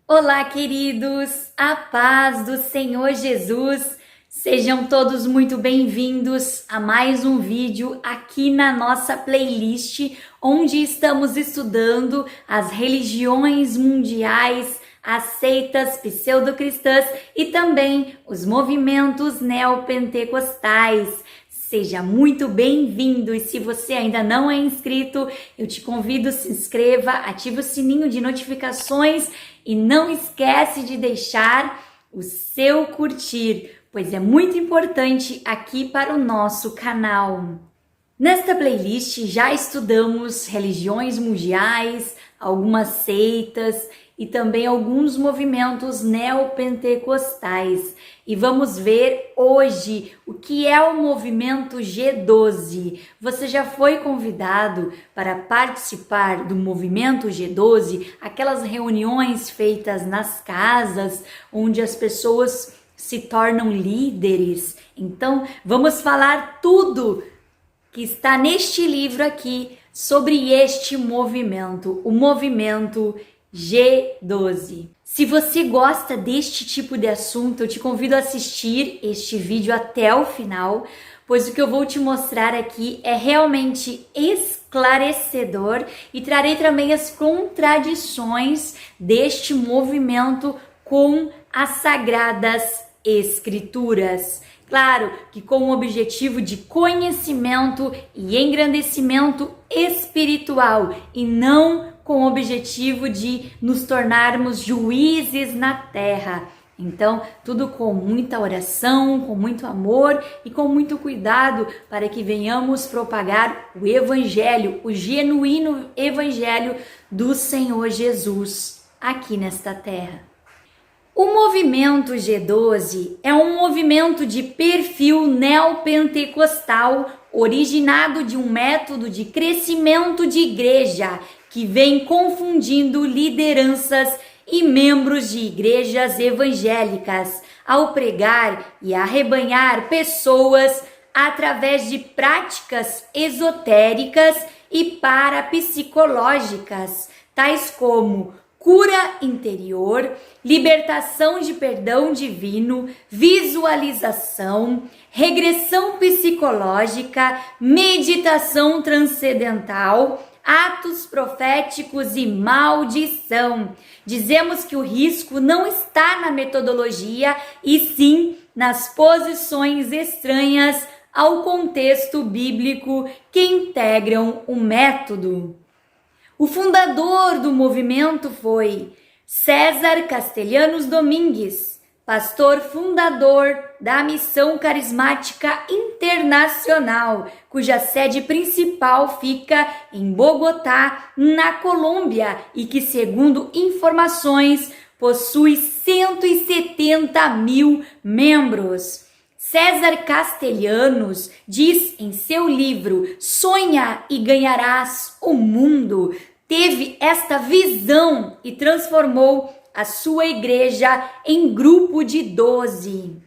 Olá, queridos, a paz do Senhor Jesus. Sejam todos muito bem-vindos a mais um vídeo aqui na nossa playlist, onde estamos estudando as religiões mundiais, as seitas pseudo-cristãs e também os movimentos neopentecostais. Seja muito bem-vindo e se você ainda não é inscrito, eu te convido, se inscreva, ative o sininho de notificações e não esquece de deixar o seu curtir, pois é muito importante aqui para o nosso canal. Nesta playlist já estudamos religiões mundiais, algumas seitas e também alguns movimentos neopentecostais. E vamos ver hoje o que é o movimento G12. Você já foi convidado para participar do movimento G12, aquelas reuniões feitas nas casas, onde as pessoas se tornam líderes. Então, vamos falar tudo que está neste livro aqui sobre este movimento, o movimento G12. Se você gosta deste tipo de assunto, eu te convido a assistir este vídeo até o final, pois o que eu vou te mostrar aqui é realmente esclarecedor e trarei também as contradições deste movimento com as Sagradas Escrituras. Claro que com o objetivo de conhecimento e engrandecimento espiritual e não com o objetivo de nos tornarmos juízes na terra. Então, tudo com muita oração, com muito amor e com muito cuidado para que venhamos propagar o evangelho, o genuíno evangelho do Senhor Jesus aqui nesta terra. O movimento G12 é um movimento de perfil neopentecostal originado de um método de crescimento de igreja que vem confundindo lideranças e membros de igrejas evangélicas ao pregar e arrebanhar pessoas através de práticas esotéricas e parapsicológicas, tais como cura interior, libertação de perdão divino, visualização, regressão psicológica, meditação transcendental, atos proféticos e maldição. Dizemos que o risco não está na metodologia e sim nas posições estranhas ao contexto bíblico que integram o método. O fundador do movimento foi César Castelhanos Domingues, pastor fundador da Missão Carismática Internacional, cuja sede principal fica em Bogotá, na Colômbia, e que, segundo informações, possui 170 mil membros. César Castelhanos diz em seu livro Sonha e Ganharás o Mundo, teve esta visão e transformou a sua igreja em grupo de 12.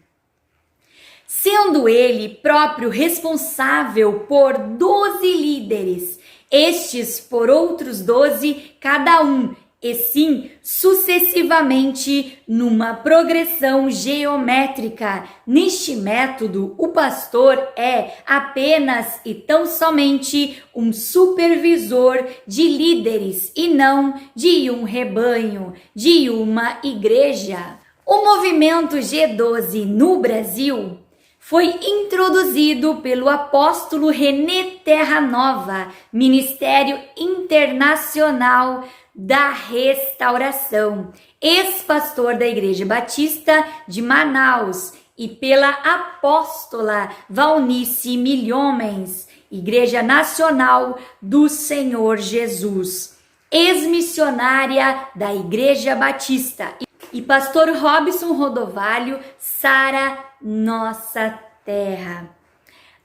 Sendo ele próprio responsável por 12 líderes, estes por outros 12 cada um, e sim sucessivamente numa progressão geométrica. Neste método, o pastor é apenas e tão somente um supervisor de líderes e não de um rebanho, de uma igreja. O movimento G12 no Brasil foi introduzido pelo apóstolo René Terra Nova, Ministério Internacional da Restauração, ex-pastor da Igreja Batista de Manaus, e pela apóstola Valnice Milhomens, Igreja Nacional do Senhor Jesus, ex-missionária da Igreja Batista, e pastor Robson Rodovalho, Sara Nossa Terra.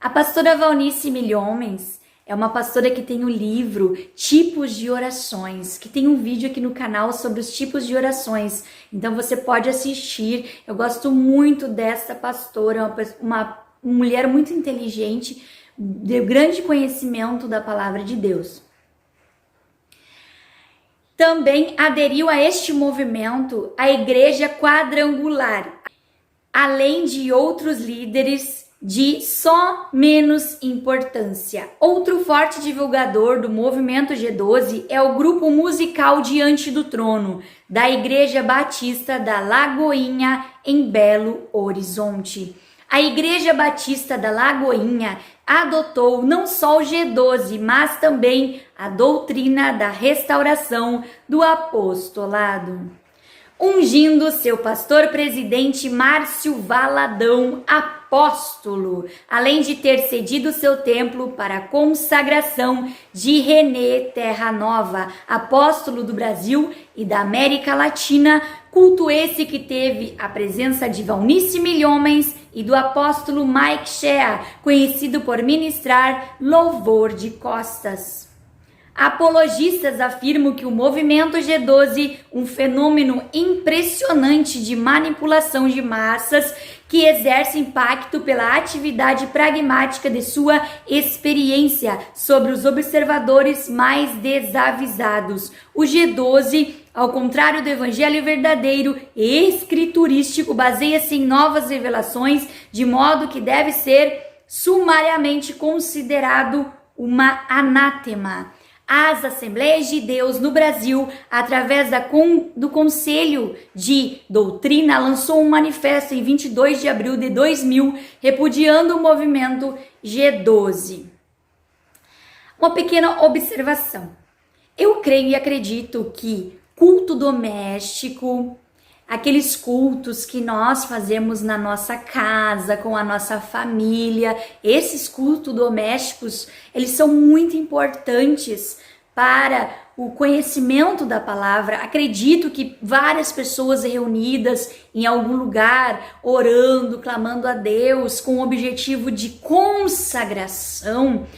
A pastora Valnice Milhomens é uma pastora que tem o livro Tipos de Orações, que tem um vídeo aqui no canal sobre os tipos de orações. Então você pode assistir. Eu gosto muito dessa pastora, uma mulher muito inteligente, de grande conhecimento da palavra de Deus. Também aderiu a este movimento a Igreja Quadrangular, além de outros líderes de só menos importância. Outro forte divulgador do movimento G12 é o grupo musical Diante do Trono, da Igreja Batista da Lagoinha, em Belo Horizonte. A Igreja Batista da Lagoinha adotou não só o G12, mas também a doutrina da restauração do apostolado, ungindo seu pastor-presidente Márcio Valadão apóstolo, além de ter cedido seu templo para a consagração de René Terra Nova, apóstolo do Brasil e da América Latina, culto esse que teve a presença de Valnice Milhomens e do apóstolo Mike Shea, conhecido por ministrar louvor de costas. Apologistas afirmam que o movimento G12, um fenômeno impressionante de manipulação de massas que exerce impacto pela atividade pragmática de sua experiência sobre os observadores mais desavisados. O G12, ao contrário do evangelho verdadeiro e escriturístico, baseia-se em novas revelações, de modo que deve ser sumariamente considerado uma anátema. As Assembleias de Deus no Brasil, através do Conselho de Doutrina, lançou um manifesto em 22 de abril de 2000, repudiando o movimento G12. Uma pequena observação. Eu creio e acredito que culto doméstico, aqueles cultos que nós fazemos na nossa casa, com a nossa família, esses cultos domésticos, eles são muito importantes para o conhecimento da palavra. Acredito que várias pessoas reunidas em algum lugar, orando, clamando a Deus, com o objetivo de consagração,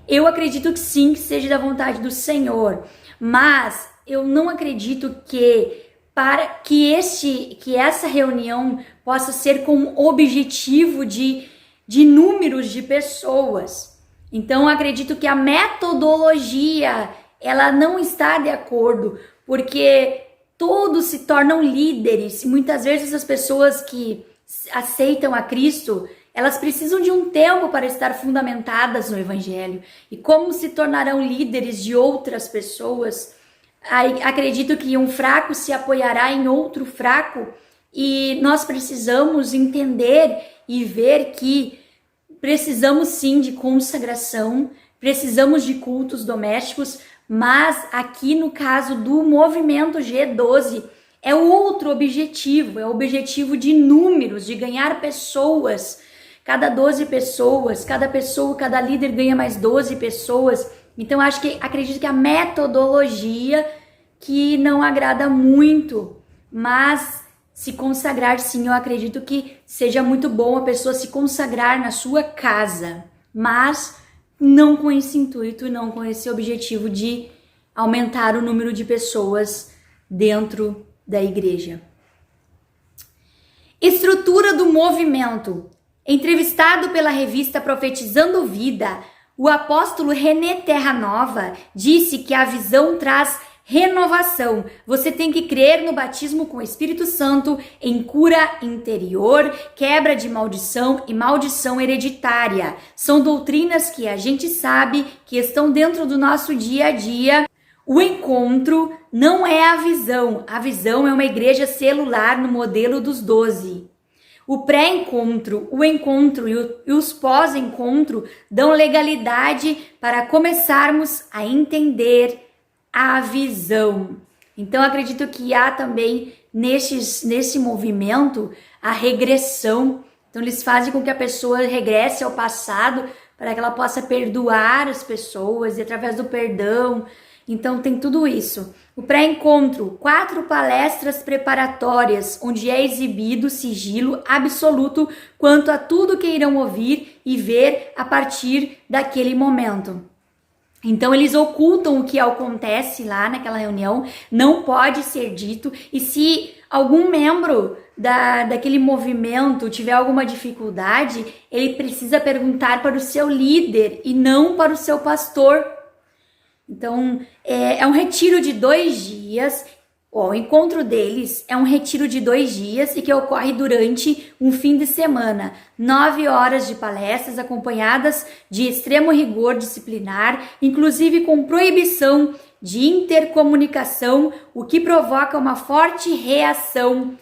eu acredito que sim, que seja da vontade do Senhor, mas eu não acredito que para que essa reunião possa ser com o objetivo de números de pessoas. Então, acredito que a metodologia, ela não está de acordo, porque todos se tornam líderes. Muitas vezes as pessoas que aceitam a Cristo, elas precisam de um tempo para estar fundamentadas no Evangelho. E como se tornarão líderes de outras pessoas? Acredito que um fraco se apoiará em outro fraco, e nós precisamos entender e ver que precisamos sim de consagração, precisamos de cultos domésticos, mas aqui no caso do movimento G12 é outro objetivo, é o objetivo de números, de ganhar pessoas. Cada 12 pessoas, cada líder ganha mais 12 pessoas. Então, acredito que a metodologia que não agrada muito, mas se consagrar, sim, eu acredito que seja muito bom a pessoa se consagrar na sua casa, mas não com esse intuito e não com esse objetivo de aumentar o número de pessoas dentro da igreja. Estrutura do movimento. Entrevistado pela revista Profetizando Vida, o apóstolo René Terra Nova disse que a visão traz renovação. Você tem que crer no batismo com o Espírito Santo, em cura interior, quebra de maldição e maldição hereditária. São doutrinas que a gente sabe que estão dentro do nosso dia a dia. O encontro não é a visão é uma igreja celular no modelo dos 12. O pré-encontro, o encontro e os pós-encontro dão legalidade para começarmos a entender a visão. Então, acredito que há também nesse movimento a regressão. Então, eles fazem com que a pessoa regresse ao passado para que ela possa perdoar as pessoas e através do perdão. Então, tem tudo isso. O pré-encontro, 4 palestras preparatórias, onde é exibido sigilo absoluto quanto a tudo que irão ouvir e ver a partir daquele momento. Então, eles ocultam o que acontece lá naquela reunião, não pode ser dito, e se algum membro daquele movimento tiver alguma dificuldade, ele precisa perguntar para o seu líder e não para o seu pastor. Então, é um retiro de 2 dias. dias. O encontro deles é um retiro de 2 dias e que ocorre durante um fim de semana. 9 horas de palestras acompanhadas de extremo rigor disciplinar, inclusive com proibição de intercomunicação, o que provoca uma forte reação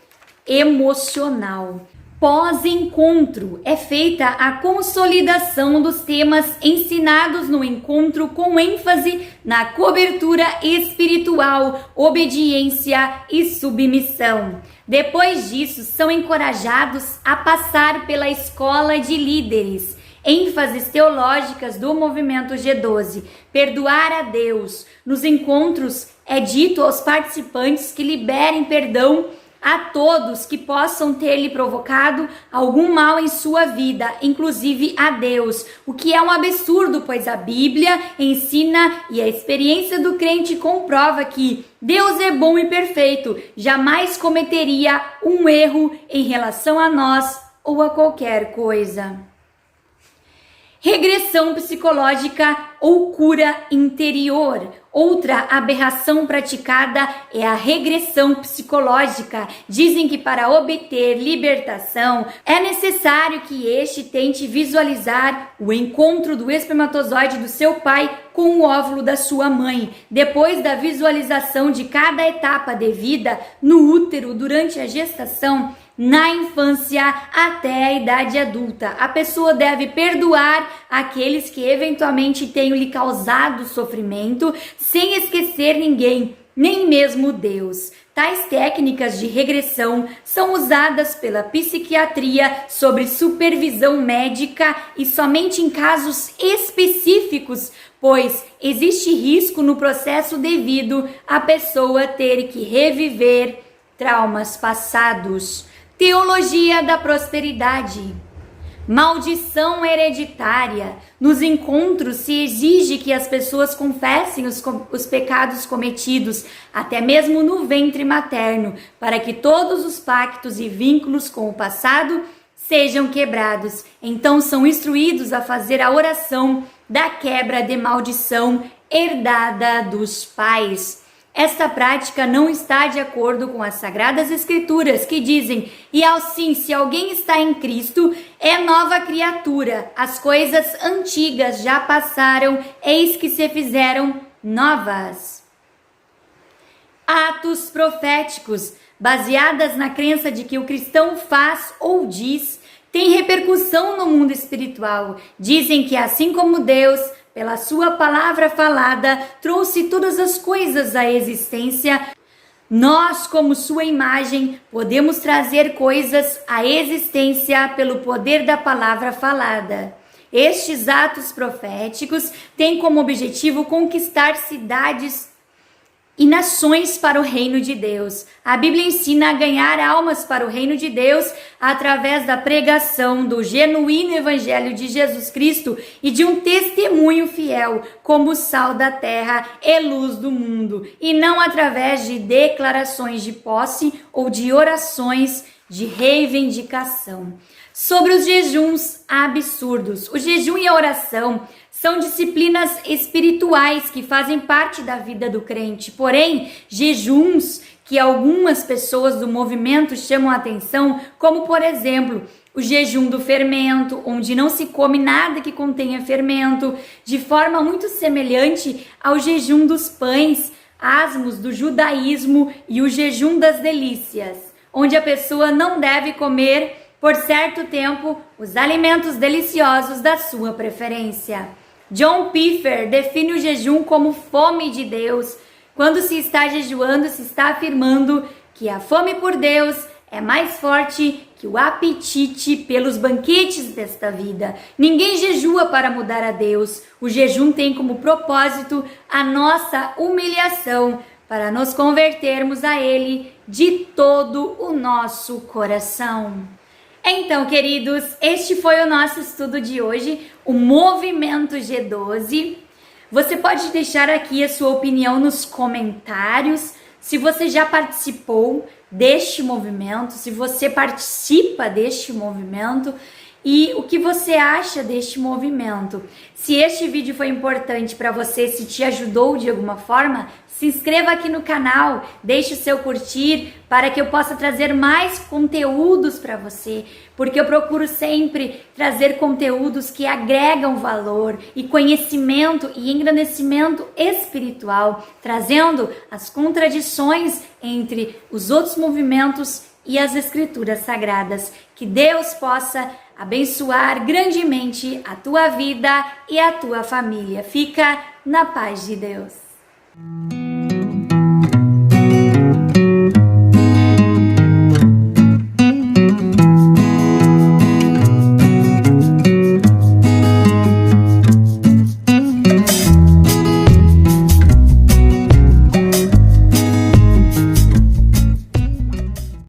emocional. Pós-encontro é feita a consolidação dos temas ensinados no encontro com ênfase na cobertura espiritual, obediência e submissão. Depois disso, são encorajados a passar pela escola de líderes, ênfases teológicas do movimento G12, perdoar a Deus. Nos encontros é dito aos participantes que liberem perdão a todos que possam ter lhe provocado algum mal em sua vida, inclusive a Deus, o que é um absurdo, pois a Bíblia ensina e a experiência do crente comprova que Deus é bom e perfeito, jamais cometeria um erro em relação a nós ou a qualquer coisa. Regressão psicológica ou cura interior. Outra aberração praticada é a regressão psicológica. Dizem que para obter libertação é necessário que este tente visualizar o encontro do espermatozoide do seu pai com o óvulo da sua mãe. Depois da visualização de cada etapa de vida no útero durante a gestação, na infância até a idade adulta, a pessoa deve perdoar aqueles que eventualmente tenham lhe causado sofrimento, sem esquecer ninguém, nem mesmo Deus. Tais técnicas de regressão são usadas pela psiquiatria sob supervisão médica e somente em casos específicos, pois existe risco no processo devido à pessoa ter que reviver traumas passados. Teologia da prosperidade. Maldição hereditária. Nos encontros se exige que as pessoas confessem os pecados cometidos, até mesmo no ventre materno, para que todos os pactos e vínculos com o passado sejam quebrados. Então são instruídos a fazer a oração da quebra de maldição herdada dos pais. Esta prática não está de acordo com as Sagradas Escrituras, que dizem: e assim, se alguém está em Cristo, é nova criatura, as coisas antigas já passaram, eis que se fizeram novas. Atos proféticos, baseadas na crença de que o cristão faz ou diz, tem repercussão no mundo espiritual. Dizem que assim como Deus, pela sua palavra falada, trouxe todas as coisas à existência, nós, como sua imagem, podemos trazer coisas à existência pelo poder da palavra falada. Estes atos proféticos têm como objetivo conquistar cidades e nações para o reino de Deus. A Bíblia ensina a ganhar almas para o reino de Deus através da pregação do genuíno evangelho de Jesus Cristo e de um testemunho fiel como sal da terra e luz do mundo, e não através de declarações de posse ou de orações de reivindicação. Sobre os jejuns absurdos. O jejum e a oração são disciplinas espirituais que fazem parte da vida do crente. Porém, jejuns que algumas pessoas do movimento chamam a atenção, como por exemplo, o jejum do fermento, onde não se come nada que contenha fermento, de forma muito semelhante ao jejum dos pães asmos do judaísmo e o jejum das delícias, onde a pessoa não deve comer por certo tempo os alimentos deliciosos da sua preferência. John Piper define o jejum como fome de Deus. Quando se está jejuando, se está afirmando que a fome por Deus é mais forte que o apetite pelos banquetes desta vida. Ninguém jejua para mudar a Deus. O jejum tem como propósito a nossa humilhação, para nos convertermos a Ele de todo o nosso coração. Então, queridos, este foi o nosso estudo de hoje, o Movimento G12. Você pode deixar aqui a sua opinião nos comentários, se você já participou deste movimento, se você participa deste movimento, e o que você acha deste movimento. Se este vídeo foi importante para você, se te ajudou de alguma forma, se inscreva aqui no canal, deixe o seu curtir para que eu possa trazer mais conteúdos para você, porque eu procuro sempre trazer conteúdos que agregam valor e conhecimento e engrandecimento espiritual, trazendo as contradições entre os outros movimentos e as escrituras sagradas. Que Deus possa abençoar grandemente a tua vida e a tua família. Fica na paz de Deus.